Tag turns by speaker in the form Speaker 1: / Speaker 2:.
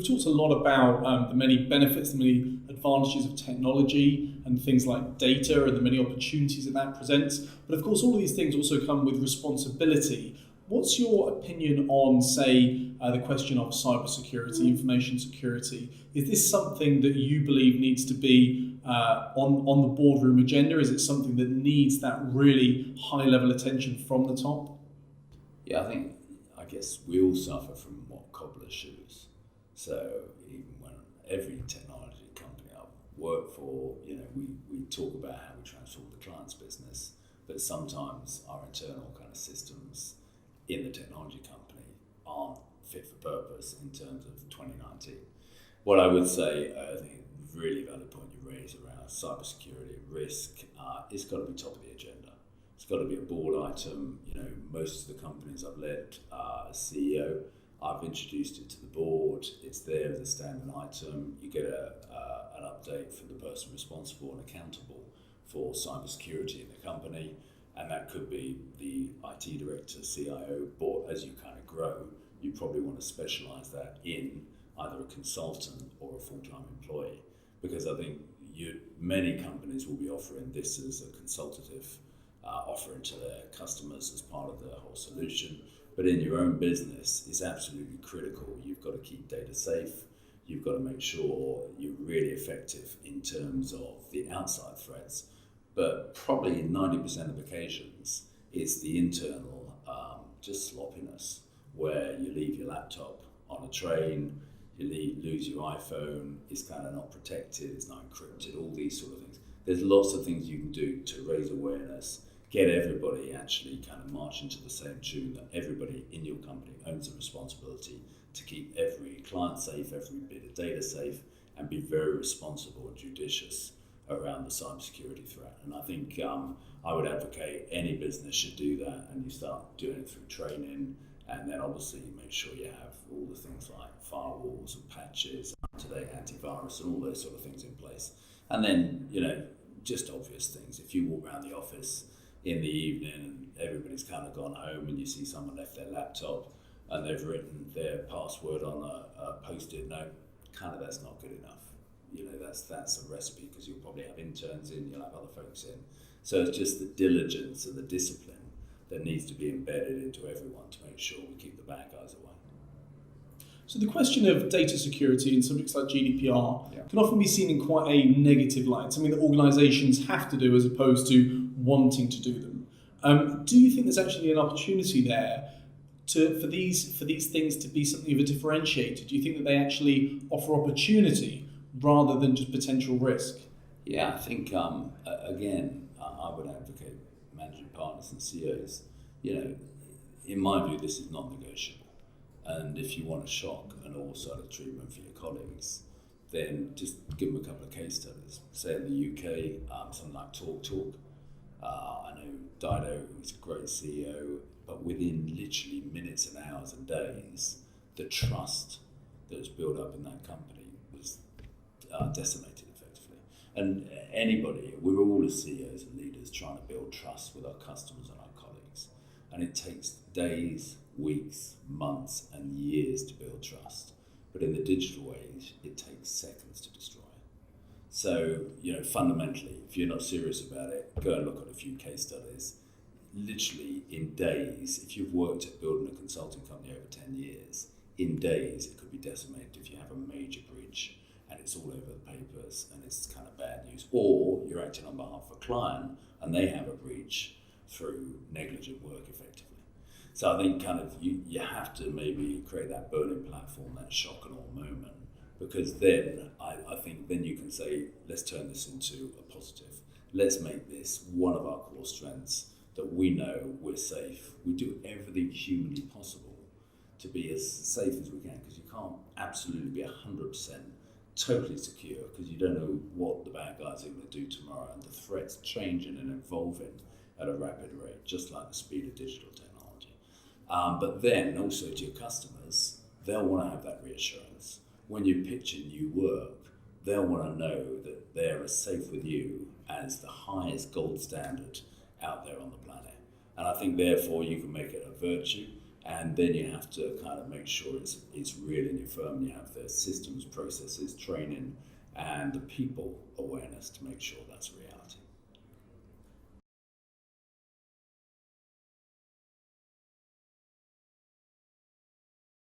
Speaker 1: We've talked a lot about the many benefits, the many advantages of technology and things like data and the many opportunities that presents. But of course, all of these things also come with responsibility. What's your opinion on, say, the question of cybersecurity, information security? Is this something that you believe needs to be on the boardroom agenda? Is it something that needs that really high level attention from the top?
Speaker 2: Yeah, I guess we all suffer from what cobbler shoes. So even when every technology company I've worked for, we talk about how we transform the client's business, but sometimes our internal kind of systems in the technology company aren't fit for purpose in terms of 2019. What I would say, I think a really valid point you raise around cybersecurity risk, it's got to be top of the agenda. It's got to be a board item. Most of the companies I've led as CEO, I've introduced it to the board. It's there as a standing item. You get an update from the person responsible and accountable for cybersecurity in the company, and that could be the IT director, CIO. But as you kind of grow, you probably want to specialise that in either a consultant or a full-time employee, because I think many companies will be offering this as a consultative offering to their customers as part of the whole solution. But in your own business, it's absolutely critical. You've got to keep data safe. You've got to make sure you're really effective in terms of the outside threats. But probably in 90% of occasions, it's the internal just sloppiness, where you leave your laptop on a train, you lose your iPhone, it's kind of not protected, it's not encrypted, all these sort of things. There's lots of things you can do to raise awareness, get everybody actually kind of marching to the same tune, that everybody in your company owns a responsibility to keep every client safe, every bit of data safe, and be very responsible and judicious around the cybersecurity threat. And I think I would advocate any business should do that, and you start doing it through training, and then obviously you make sure you have all the things like firewalls and patches, up-to-date antivirus and all those sort of things in place. And then, just obvious things. If you walk around the office in the evening and everybody's kind of gone home and you see someone left their laptop and they've written their password on a post-it note, kind of that's not good enough. That's a recipe, because you'll probably have interns in, you'll have other folks in. So it's just the diligence and the discipline that needs to be embedded into everyone to make sure we keep the bad guys away.
Speaker 1: So the question of data security in subjects like GDPR can often be seen in quite a negative light, something that organisations have to do as opposed to wanting to do them. Do you think there's actually an opportunity there for these things to be something of a differentiator? Do you think that they actually offer opportunity rather than just potential risk?
Speaker 2: Yeah, I think, again, I would advocate managing partners and CEOs. In my view, this is not negotiable. And if you want a shock and all-sided treatment for your colleagues, then just give them a couple of case studies. Say in the UK, something like TalkTalk. I know Dido, who's a great CEO, but within literally minutes and hours and days, the trust that was built up in that company was decimated effectively. And we're all as CEOs and leaders trying to build trust with our customers and our colleagues. And it takes days, weeks, months, and years to build trust. But in the digital age, it takes seconds to destroy. So, fundamentally, if you're not serious about it, go and look at a few case studies. Literally in days, if you've worked at building a consulting company over 10 years, in days it could be decimated if you have a major breach and it's all over the papers and it's kind of bad news. Or you're acting on behalf of a client and they have a breach through negligent work effectively. So I think kind of you have to maybe create that burning platform, that shock and awe moment, because then I think then you can say, let's turn this into a positive. Let's make this one of our core strengths, that we know we're safe. We do everything humanly possible to be as safe as we can, because you can't absolutely be 100% totally secure, because you don't know what the bad guys are going to do tomorrow, and the threats changing and evolving at a rapid rate, just like the speed of digital technology. But then also to your customers, they'll want to have that reassurance. When you pitch in new work, they'll want to know that they're as safe with you as the highest gold standard out there on the planet. And I think therefore you can make it a virtue, And then you have to kind of make sure it's real in your firm. You have the systems, processes, training, and the people awareness to make sure that's a reality.